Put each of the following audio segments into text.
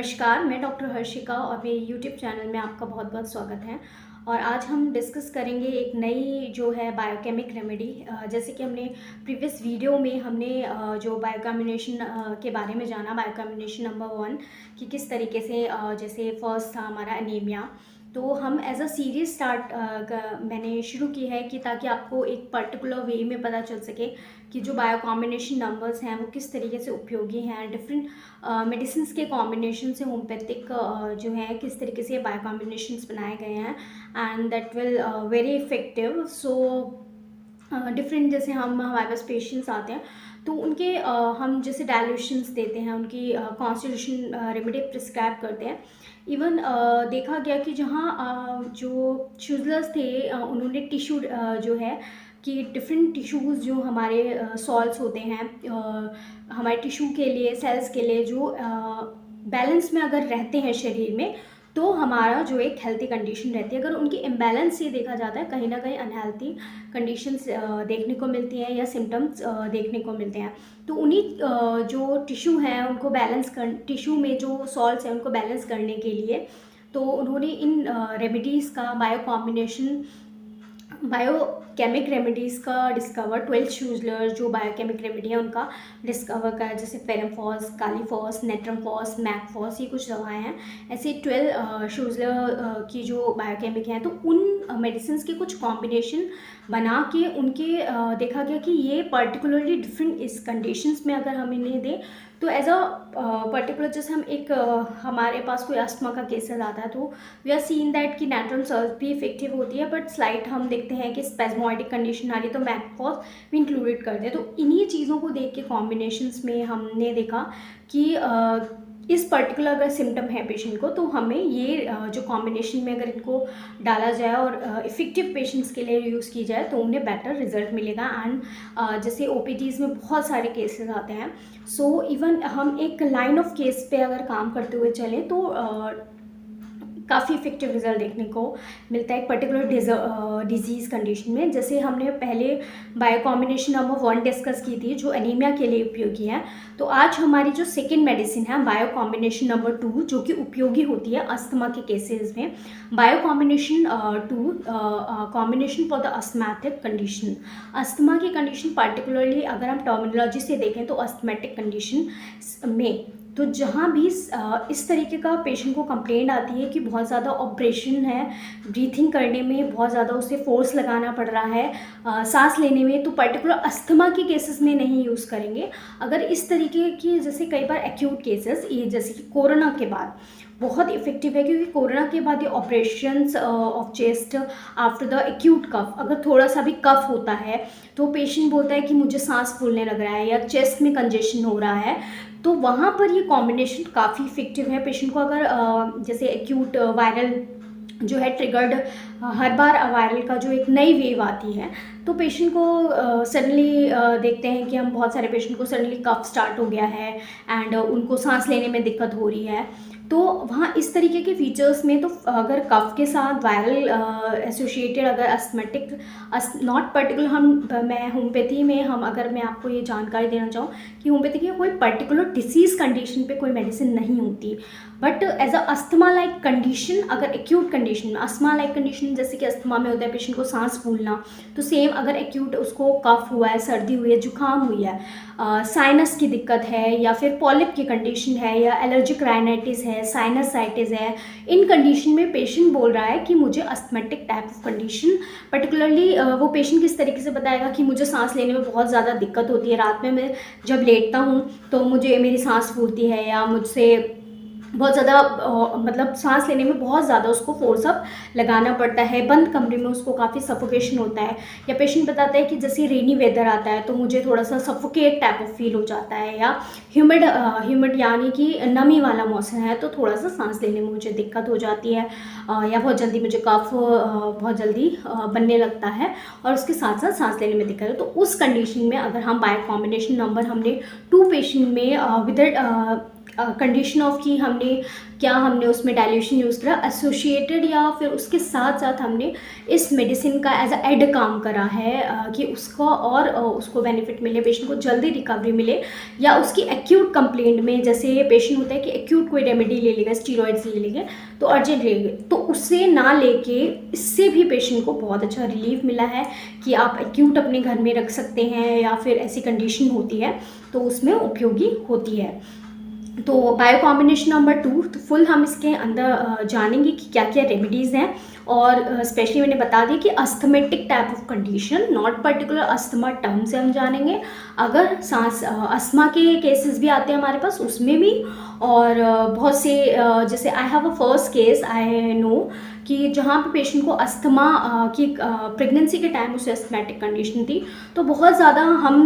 नमस्कार, मैं डॉक्टर हर्षिका और मेरे यूट्यूब चैनल में आपका बहुत बहुत स्वागत है। और आज हम डिस्कस करेंगे एक नई जो है बायोकेमिक रेमेडी। जैसे कि हमने प्रीवियस वीडियो में हमने जो बायोकॉम्बिनेशन के बारे में जाना, बायोकॉम्बिनेशन नंबर 1 कि किस तरीके से जैसे फर्स्ट था हमारा एनीमिया। तो हम एज अ सीरीज मैंने शुरू की है कि ताकि आपको एक पर्टिकुलर वे में पता चल सके कि जो बायोकॉम्बिनेशन नंबर्स हैं वो किस तरीके से उपयोगी हैं। डिफरेंट मेडिसिन के कॉम्बिनेशन से होम्योपैथिक जो है किस तरीके से बायोकॉम्बिनेशंस बनाए गए हैं and that will very effective. So different जैसे हमारे पास पेशेंट्स आते हैं तो उनके हम जैसे डायल्यूशंस देते हैं, उनकी कॉन्स्टिट्यूशन रेमेडी प्रिस्क्राइब करते हैं। इवन देखा गया कि जहाँ जो शूजलर्स थे उन्होंने टिश्यू जो है कि डिफरेंट टिश्यूज़ जो हमारे सॉल्ट्स होते हैं हमारे टिश्यू के लिए, सेल्स के लिए जो बैलेंस में अगर रहते हैं शरीर में तो हमारा जो एक हेल्थी कंडीशन रहती है। अगर उनकी इम्बैलेंस से देखा जाता है कहीं ना कहीं अनहेल्थी कंडीशंस देखने को मिलती हैं या सिम्टम्स देखने को मिलते हैं। तो उन्हीं जो टिश्यू हैं उनको टिश्यू में जो सॉल्ट्स हैं उनको बैलेंस करने के लिए तो उन्होंने इन रेमेडीज़ का बायोकेमिक रेमेडीज़ का डिस्कवर 12 शूजलर जो बायोकेमिक रेमेडी है उनका डिस्कवर करा, जैसे फेरमफॉस, कालीफॉस, नेट्रमफॉस, मैकफॉस, ये कुछ दवाएं हैं। ऐसे 12 शूजलर की जो बायोकेमिक हैं तो उन मेडिसिन के कुछ कॉम्बिनेशन बना के उनके देखा गया कि ये पर्टिकुलरली डिफरेंट इस कंडीशंस में अगर हम इन्हें दें तो एज अ पर्टिकुलर जैसे हम एक हमारे पास कोई अस्थमा का केसेस आता है तो वी आर सीन दैट कि नेट्रम सर्च भी इफेक्टिव होती है, बट स्लाइट हम देखते हैं कि स्पेस्मोइडिक कंडीशन आ रही है तो मैकफॉस भी इंक्लूडेड कर दें। तो इन्हीं चीज़ों को देख के कॉम्बिनेशंस में हमने देखा कि इस पर्टिकुलर अगर सिम्टम है पेशेंट को तो हमें ये जो कॉम्बिनेशन में अगर इनको डाला जाए और इफ़ेक्टिव पेशेंट्स के लिए यूज़ की जाए तो उन्हें बेटर रिजल्ट मिलेगा। एंड जैसे ओपीडीज़ में बहुत सारे केसेस आते हैं, सो इवन हम एक लाइन ऑफ केस पे अगर काम करते हुए चलें तो काफ़ी इफेक्टिव रिजल्ट देखने को मिलता है एक पर्टिकुलर डिजीज़ कंडीशन में। जैसे हमने पहले बायोकॉम्बिनेशन नंबर 1 डिस्कस की थी जो एनीमिया के लिए उपयोगी है, तो आज हमारी जो सेकेंड मेडिसिन है बायोकॉम्बिनेशन नंबर 2 जो कि उपयोगी होती है अस्थमा के केसेस में। बायोकॉम्बिनेशन 2 combination for the asthmatic condition. Asthma की कंडीशन पर्टिकुलरली अगर हम टर्मिनोलॉजी से देखें तो अस्थमेटिक कंडीशन में तो जहाँ भी इस तरीके का पेशेंट को कंप्लेंट आती है कि बहुत ज़्यादा ऑपरेशन है, ब्रीथिंग करने में बहुत ज़्यादा उसे फोर्स लगाना पड़ रहा है, सांस लेने में, तो पर्टिकुलर अस्थमा के केसेस में नहीं यूज़ करेंगे। अगर इस तरीके की जैसे कई बार एक्यूट केसेस ये जैसे कि कोरोना के बाद बहुत इफेक्टिव है, क्योंकि कोरोना के बाद ये operations of chest after the acute cough, अगर थोड़ा सा भी कफ होता है तो पेशेंट बोलता है कि मुझे सांस फूलने लग रहा है या चेस्ट में कंजेशन हो रहा है, तो वहाँ पर ये कॉम्बिनेशन काफ़ी इफेक्टिव है। पेशेंट को अगर जैसे एक्यूट वायरल जो है ट्रिगर्ड हर बार वायरल का जो एक नई वेव आती है तो पेशेंट को सडनली देखते हैं कि हम बहुत सारे पेशेंट को सडनली कफ स्टार्ट हो गया है एंड उनको सांस लेने में दिक्कत हो रही है, तो वहाँ इस तरीके के फीचर्स में तो अगर कफ के साथ वायरल एसोसिएटेड अगर अस्थमेटिक नॉट पर्टिकुलर मैं होम्योपैथी में अगर मैं आपको ये जानकारी देना चाहूँ कि होम्योपैथी की कोई पर्टिकुलर डिसीज़ कंडीशन पे कोई मेडिसिन नहीं होती, but as a asthma like condition अगर एक्यूट कंडीशन में अस्थमा लाइक कंडीशन जैसे कि अस्थमा में होता है पेशेंट को सांस फूलना, तो सेम अगर एक्यूट उसको कफ हुआ है, सर्दी हुई है, जुकाम हुई है, साइनस की दिक्कत है या फिर पॉलिप की कंडीशन है या एलर्जिक राइनाइटिस है, साइनसाइटिस है, इन कंडीशन में पेशेंट बोल रहा है कि मुझे asthmatic type of condition particularly वो पेशेंट किस तरीके से बताएगा कि मुझे सांस लेने में बहुत ज़्यादा दिक्कत होती है, रात में मैं जब लेटता हूँ तो मुझे मेरी सांस फूलती है या मुझसे बहुत ज़्यादा मतलब सांस लेने में बहुत ज़्यादा उसको फोर्स अप लगाना पड़ता है, बंद कमरे में उसको काफ़ी सफोकेशन होता है, या पेशेंट बताता है कि जैसे रेनी वेदर आता है तो मुझे थोड़ा सा सफोकेट टाइप ऑफ फील हो जाता है, या ह्यूमिड यानी कि नमी वाला मौसम है तो थोड़ा सा सांस लेने में मुझे दिक्कत हो जाती है, या बहुत जल्दी मुझे कफ बहुत जल्दी बनने लगता है और उसके साथ साथ सांस लेने में दिक्कत है। तो उस कंडीशन में अगर हम बायो कॉम्बिनेशन नंबर हमने 2 पेशेंट में विद कंडीशन ऑफ कि हमने उसमें डाइल्यूशन यूज़ करा एसोसिएटेड, या फिर उसके साथ साथ हमने इस मेडिसिन का एज अ एड काम करा है कि उसको और उसको बेनिफिट मिले, पेशेंट को जल्दी रिकवरी मिले, या उसकी एक्यूट कंप्लेंट में जैसे पेशेंट होता है कि एक्यूट कोई रेमेडी ले लेगा, स्टीरॉइड्स ले लेंगे तो अर्जेंट लेंगे, तो उससे ना लेके इससे भी पेशेंट को बहुत अच्छा रिलीफ मिला है कि आप एक्यूट अपने घर में रख सकते हैं, या फिर ऐसी कंडीशन होती है तो उसमें उपयोगी होती है। तो बायो कॉम्बिनेशन नंबर 2, तो फुल हम इसके अंदर जानेंगे कि क्या क्या रेमेडीज़ हैं, और स्पेशली मैंने बता दिया कि asthmatic type of condition, not particular asthma term से हम जानेंगे। अगर सांस अस्थमा के केसेस भी आते हैं हमारे पास उसमें भी, और बहुत से जैसे I have a first case I know कि जहाँ पे पेशेंट को अस्थमा की प्रेगनेंसी के टाइम उसे अस्थमेटिक कंडीशन थी, तो बहुत ज़्यादा हम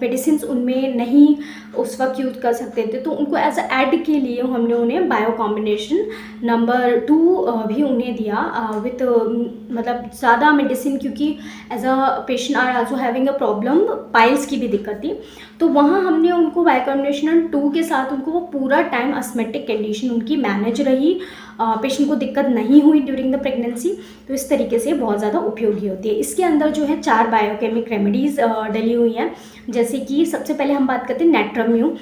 मेडिसिन उनमें नहीं उस वक्त यूज़ कर सकते थे, तो उनको एज अ एड के लिए हमने उन्हें बायो कॉम्बिनेशन नंबर 2 भी उन्हें दिया विथ मतलब ज़्यादा मेडिसिन, क्योंकि as a patient are also having a problem, piles की भी दिक्कत थी, तो वहाँ हमने उनको बायो कॉम्बिनेशन 2 के साथ उनको वो पूरा टाइम अस्थमेटिक कंडीशन उनकी मैनेज रही, पेशेंट को दिक्कत नहीं हुई ड्यूरिंग द प्रेगनेंसी, तो इस तरीके से बहुत ज़्यादा उपयोगी होती है। इसके अंदर जो है 4 बायोकेमिक रेमेडीज़ डली हुई हैं, जैसे कि सबसे पहले हम बात करते हैं नेट्रम्यू।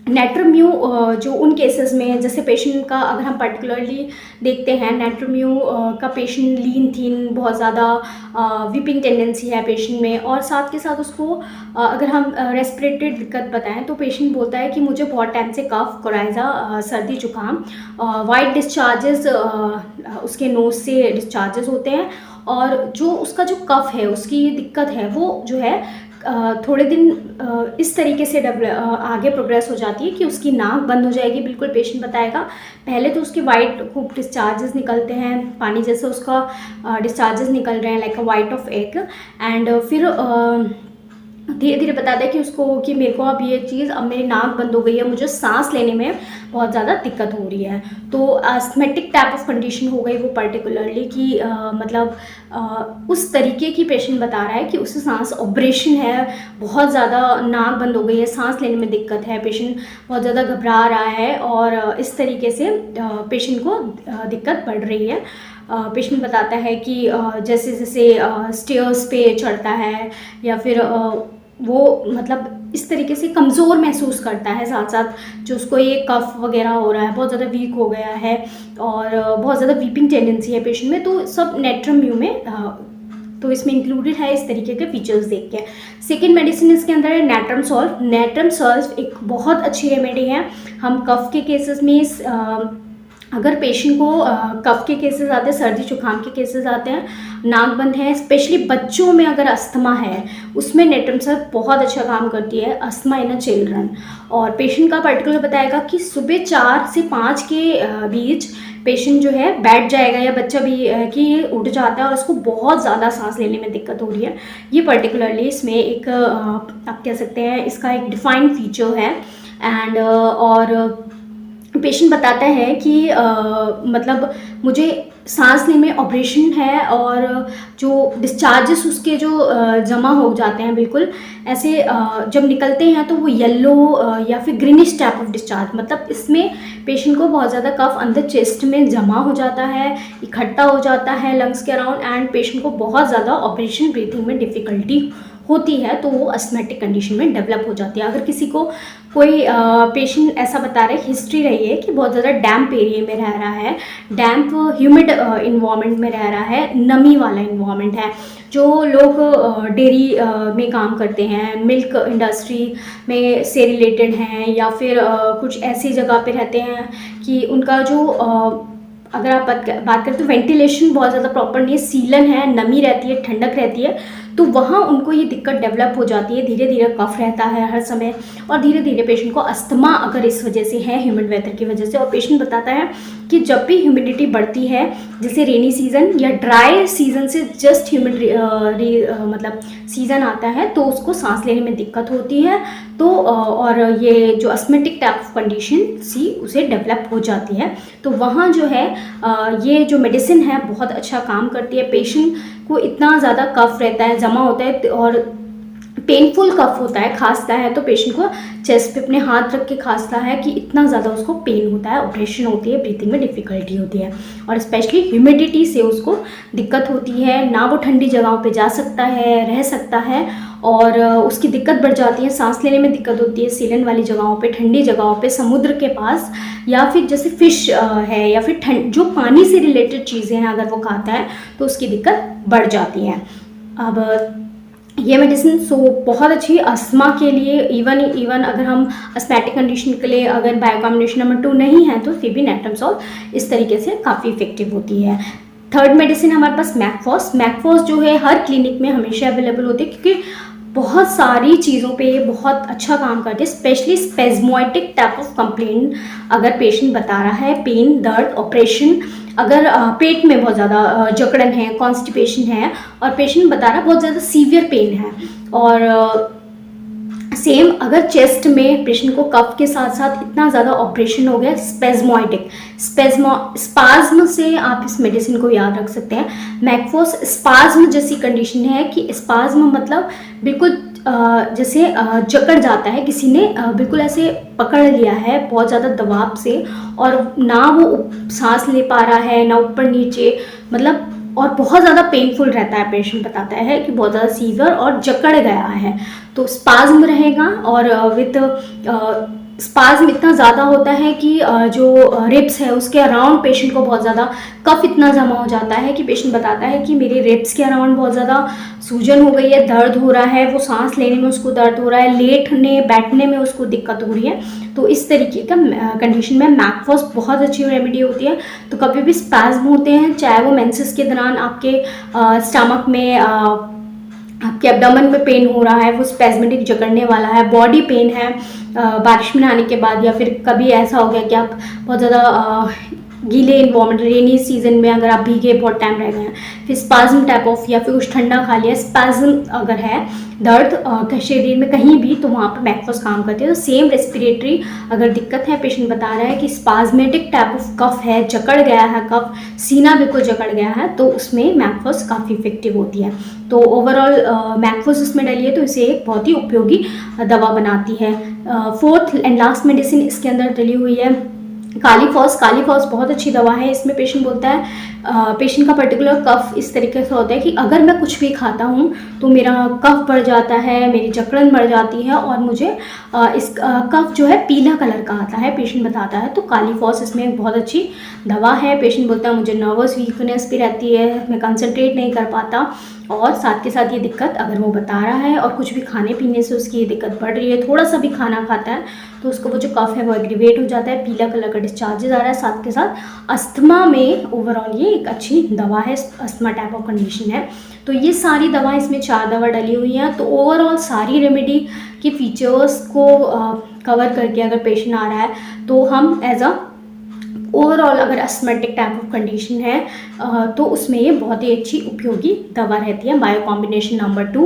नेट्रम्यू जो उन केसेस में जैसे पेशेंट का अगर हम पर्टिकुलरली देखते हैं, नेट्रम्यू का पेशेंट लीन थीन, बहुत ज़्यादा वीपिंग टेंडेंसी है पेशेंट में, और साथ के साथ उसको अगर हम रेस्पिरेटरी दिक्कत बताएं तो पेशेंट बोलता है कि मुझे बहुत टाइम से कफ, कोराइजा, सर्दी, जुकाम, वाइट डिस्चार्जेस उसके नोज से डिस्चार्जेस होते हैं, और जो उसका जो कफ है उसकी दिक्कत है वो जो है थोड़े दिन इस तरीके से आगे प्रोग्रेस हो जाती है कि उसकी नाक बंद हो जाएगी, बिल्कुल पेशेंट बताएगा। पहले तो उसके वाइट खूब डिस्चार्जेस निकलते हैं, पानी जैसे उसका डिस्चार्जेस निकल रहे हैं like a white of egg, and फिर धीरे धीरे बताता है कि उसको कि मेरे को अब ये चीज़, अब मेरी नाक बंद हो गई है, मुझे सांस लेने में बहुत ज़्यादा दिक्कत हो रही है, तो अस्थमेटिक टाइप ऑफ कंडीशन हो गई वो पर्टिकुलरली कि मतलब उस तरीके की पेशेंट बता रहा है कि उसे सांस ऑपरेशन है, बहुत ज़्यादा नाक बंद हो गई है, सांस लेने में दिक्कत है, पेशेंट बहुत ज़्यादा घबरा रहा है, और इस तरीके से पेशेंट को दिक्कत बढ़ रही है। पेशेंट बताता है कि जैसे जैसे स्टेयर्स पे चढ़ता है, या फिर वो मतलब इस तरीके से कमज़ोर महसूस करता है, साथ साथ जो उसको ये कफ वगैरह हो रहा है, बहुत ज़्यादा वीक हो गया है, और बहुत ज़्यादा वीपिंग टेंडेंसी है पेशेंट में, तो सब नेट्रम्यू में तो इसमें इंक्लूडेड है इस तरीके के फीचर्स देख के। सेकेंड मेडिसिन इसके अंदर है नेट्रम सॉल्व। नेट्रम सॉल्व एक बहुत अच्छी रेमेडी है। हम कफ के केसेस में अगर पेशेंट को कफ के केसेस आते हैं, सर्दी जुकाम के केसेस आते हैं, नाक बंद है, स्पेशली बच्चों में अगर अस्थमा है उसमें नेट्रम सॉल्व बहुत अच्छा काम करती है, अस्थमा इन अ चिल्ड्रन। और पेशेंट का पर्टिकुलर बताएगा कि सुबह 4 से 5 के बीच पेशेंट जो है बैठ जाएगा, या बच्चा भी कि उठ जाता है और उसको बहुत ज़्यादा सांस लेने में दिक्कत हो रही है। ये पर्टिकुलरली इसमें एक आप कह सकते हैं इसका एक डिफाइंड फीचर है। एंड और पेशेंट बताता है कि मतलब मुझे सांस लेने में ऑपरेशन है, और जो डिस्चार्जेस उसके जो जमा हो जाते हैं बिल्कुल ऐसे जब निकलते हैं तो वो येलो या फिर ग्रीनिश टाइप ऑफ डिस्चार्ज, मतलब इसमें पेशेंट को बहुत ज़्यादा कफ अंदर चेस्ट में जमा हो जाता है, इकट्ठा हो जाता है लंग्स के अराउंड, एंड पेशेंट को बहुत ज़्यादा ऑपरेशन ब्रीथिंग में डिफ़िकल्टी होती है, तो वो अस्थमेटिक कंडीशन में डेवलप हो जाती है। अगर किसी को कोई पेशेंट ऐसा बता रहा है, हिस्ट्री रही है कि बहुत ज़्यादा डैम्प एरिया में रह रहा है, डैम्प ह्यूमिड इन्वायरमेंट में रह रहा है, नमी वाला इन्वायरमेंट है, जो लोग डेयरी में काम करते हैं, मिल्क इंडस्ट्री में से रिलेटेड हैं, या फिर कुछ ऐसी जगह पे रहते हैं कि उनका जो अगर आप बात करें तो वेंटिलेशन बहुत ज़्यादा प्रॉपर नहीं है, सीलन है, नमी रहती है, ठंडक रहती है, तो वहाँ उनको ये दिक्कत डेवलप हो जाती है, धीरे धीरे कफ रहता है हर समय, और धीरे धीरे पेशेंट को अस्थमा अगर इस वजह से है, ह्यूमिड वेदर की वजह से। और पेशेंट बताता है कि जब भी ह्यूमिडिटी बढ़ती है, जैसे रेनी सीज़न या ड्राई सीज़न से जस्ट ह्यूमिड मतलब सीज़न आता है, तो उसको सांस लेने में दिक्कत होती है, तो और ये जो अस्थमेटिक टाइप ऑफ कंडीशन सी उसे डेवलप हो जाती है। तो वहाँ जो है ये जो मेडिसिन है बहुत अच्छा काम करती है। पेशेंट को इतना ज़्यादा कफ रहता है, जमा होता है, और पेनफुल कफ होता है, खांसता है, तो पेशेंट को चेस्ट पे अपने हाथ रख के खांसता है कि इतना ज़्यादा उसको पेन होता है, ऑपरेशन होती है, ब्रीथिंग में डिफ़िकल्टी होती है, और स्पेशली ह्यूमिडिटी से उसको दिक्कत होती है, ना वो ठंडी जगहों पे जा सकता है, रह सकता है, और उसकी दिक्कत बढ़ जाती है, सांस लेने में दिक्कत होती है सीलन वाली जगहों पे, ठंडी जगहों पे, समुद्र के पास, या फिर जैसे फ़िश है, या फिर जो पानी से रिलेटेड चीज़ें हैं अगर वो खाता है तो उसकी दिक्कत बढ़ जाती है। अब ये मेडिसिन बहुत अच्छी अस्थमा के लिए, इवन अगर हम अस्थमैटिक कंडीशन के लिए अगर बायो कॉम्बिनेशन नंबर 2 नहीं है तो फिर भी नेट्रमसोल इस तरीके से काफ़ी इफेक्टिव होती है। थर्ड मेडिसिन हमारे पास मैकफॉस जो है हर क्लिनिक में हमेशा अवेलेबल होती है, क्योंकि बहुत सारी चीज़ों पे ये बहुत अच्छा काम करती है, स्पेशली स्पेज्मोइटिक टाइप ऑफ कंप्लेंट अगर पेशेंट बता रहा है, पेन, दर्द, ऑपरेशन, अगर पेट में बहुत ज़्यादा जकड़न है, कॉन्स्टिपेशन है, और पेशेंट बता रहा है बहुत ज़्यादा सीवियर पेन है, और सेम अगर चेस्ट में पेशेंट को कफ के साथ साथ इतना ज़्यादा ऑपरेशन हो गया, स्पाज्म से आप इस मेडिसिन को याद रख सकते हैं। मैकफॉस स्पाज्म जैसी कंडीशन है कि स्पाज्म मतलब बिल्कुल जैसे जकड़ जाता है, किसी ने बिल्कुल ऐसे पकड़ लिया है बहुत ज़्यादा दबाव से, और ना वो सांस ले पा रहा है, ना ऊपर नीचे, मतलब और बहुत ज़्यादा पेनफुल रहता है। पेशेंट बताता है कि बहुत ज़्यादा सीवियर और जकड़ गया है, तो स्पाज्म रहेगा, और विद स्पाज्म इतना ज़्यादा होता है कि जो रिब्स है उसके अराउंड पेशेंट को बहुत ज़्यादा कफ इतना जमा हो जाता है कि पेशेंट बताता है कि मेरे रिब्स के अराउंड बहुत ज़्यादा सूजन हो गई है, दर्द हो रहा है, वो सांस लेने में उसको दर्द हो रहा है, लेटने बैठने में उसको दिक्कत हो रही है। तो इस तरीके का कंडीशन में मैकफॉस बहुत अच्छी रेमेडी होती है। तो कभी भी स्पैज्म होते हैं, चाहे वो मेंसेस के दौरान आपके स्टमक में आपके एब्डोमेन में पेन हो रहा है, वो स्पेज़मेटिक जकड़ने वाला है, बॉडी पेन है बारिश में नहाने के बाद, या फिर कभी ऐसा हो गया कि आप बहुत ज़्यादा गीले इन्वायरमेंट, रेनी सीजन में अगर आप भीगे बहुत टाइम रह गए हैं, फिर स्पाज्म टाइप ऑफ, या फिर कुछ ठंडा खा लिया, स्पाज्म अगर है, दर्द शरीर में कहीं भी, तो वहाँ पर मैकफॉस काम करती है। तो सेम रेस्पिरेटरी अगर दिक्कत है, पेशेंट बता रहा है कि स्पाज्मेटिक टाइप ऑफ कफ है, जकड़ गया है कफ, सीना बिल्कुल जकड़ गया है, तो उसमें मैकफॉस काफ़ी इफेक्टिव होती है। तो ओवरऑल मैकफॉस इसमें डली है तो इसे एक बहुत ही उपयोगी दवा बनाती है। फोर्थ एंड लास्ट मेडिसिन इसके अंदर डली हुई है कालीफॉस बहुत अच्छी दवा है। इसमें पेशेंट बोलता है, पेशेंट का पर्टिकुलर कफ इस तरीके से होता है कि अगर मैं कुछ भी खाता हूँ तो मेरा कफ बढ़ जाता है, मेरी जकड़न बढ़ जाती है, और मुझे इस कफ जो है पीला कलर का आता है, पेशेंट बताता है। तो कालीफॉस इसमें एक बहुत अच्छी दवा है। पेशेंट बोलता है मुझे नर्वस वीकनेस भी रहती है, मैं कंसंट्रेट नहीं कर पाता, और साथ के साथ ये दिक्कत अगर वो बता रहा है और कुछ भी खाने पीने से उसकी ये दिक्कत बढ़ रही है, थोड़ा सा भी खाना खाता है तो उसको वो जो कफ है वो एग्रीवेट हो जाता है, पीला कलर का डिस्चार्जेस आ रहा है। साथ के साथ अस्थमा में ओवरऑल ये एक अच्छी दवा है, अस्थमा टाइप ऑफ कंडीशन है। तो ये सारी दवा, इसमें 4 दवा डली हुई हैं। तो ओवरऑल सारी रेमेडी के फीचर्स को कवर करके अगर पेशेंट आ रहा है तो हम एज अ ओवरऑल अगर अस्थमेटिक टाइप ऑफ कंडीशन है तो उसमें ये बहुत ही अच्छी उपयोगी दवा रहती है। Bio combination number 2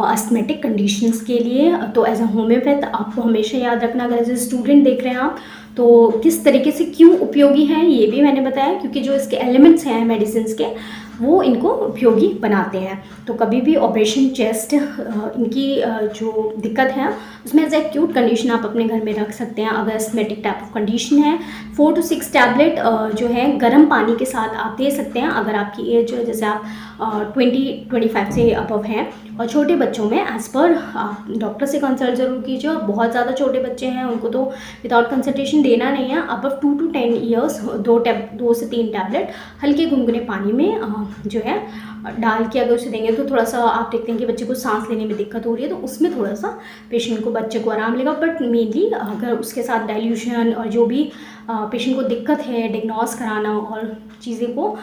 asthmatic conditions के लिए। तो एज अ होम्योपैथ आपको हमेशा याद रखना, अगर एज ए स्टूडेंट देख रहे हैं आप तो किस तरीके से क्यों उपयोगी है ये भी मैंने बताया, क्योंकि जो इसके एलिमेंट्स हैं मेडिसिन के वो इनको उपयोगी बनाते हैं। तो कभी भी ऑपरेशन चेस्ट इनकी जो दिक्कत है उसमें एज एक्यूट कंडीशन आप अपने घर में रख सकते हैं। अगर अस्थमेटिक टाइप ऑफ कंडीशन है 4 to 6 टैबलेट जो है गर्म पानी के साथ आप दे सकते हैं, अगर आपकी एज जैसे आप 20-25 से अबव हैं। और छोटे बच्चों में एज़ पर आप डॉक्टर से कंसल्ट ज़रूर कीजिए। और बहुत ज़्यादा छोटे बच्चे हैं उनको तो विदाउट कंसल्टेशन देना नहीं है। अबव 2 to 10 ईयर्स 2 से 3 टैबलेट हल्के गुनगुने पानी में जो है डाल के अगर उसे देंगे तो थोड़ा सा आप देखते हैं कि बच्चे को सांस लेने में दिक्कत हो रही है तो उसमें थोड़ा सा पेशेंट को, बच्चे को आराम मिलेगा। बट मेनली अगर उसके साथ डाइल्यूशन और जो भी पेशेंट को दिक्कत है डिग्नोस कराना और चीज़ें को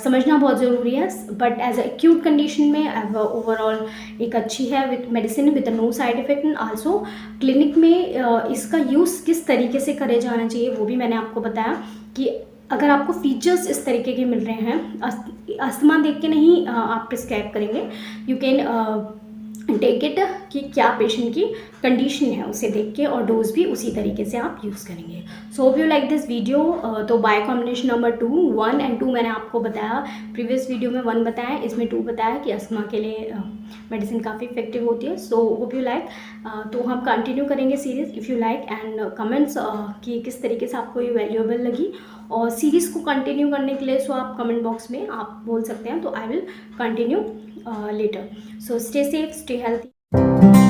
समझना बहुत ज़रूरी है। But as a acute condition में ओवरऑल एक अच्छी है with medicine with no side effect. And also clinic में इसका यूज़ किस तरीके से करे जाना चाहिए वो भी मैंने आपको बताया कि अगर आपको फीचर्स इस तरीके के मिल रहे हैं, अस्थमा देख के नहीं आप प्रिस्क्राइब करेंगे। यू कैन टेक इट कि क्या पेशेंट की कंडीशन है उसे देख के, और डोज भी उसी तरीके से आप यूज़ करेंगे। So hope you like this video. तो बाय कॉम्बिनेशन नंबर 2, 1 एंड 2 मैंने आपको बताया, प्रीवियस वीडियो में 1 बताया, इसमें 2 बताया कि अस्थमा के लिए मेडिसिन काफ़ी इफेक्टिव होती है। So hope you like. तो हम कंटिन्यू करेंगे series if you like, and comments कि किस तरीके से आपको ये वैल्यूएबल लगी, और सीरीज़ को कंटिन्यू करने के लिए सो आप कमेंट बॉक्स में आप बोल सकते हैं, तो I will continue later. So stay safe, stay healthy.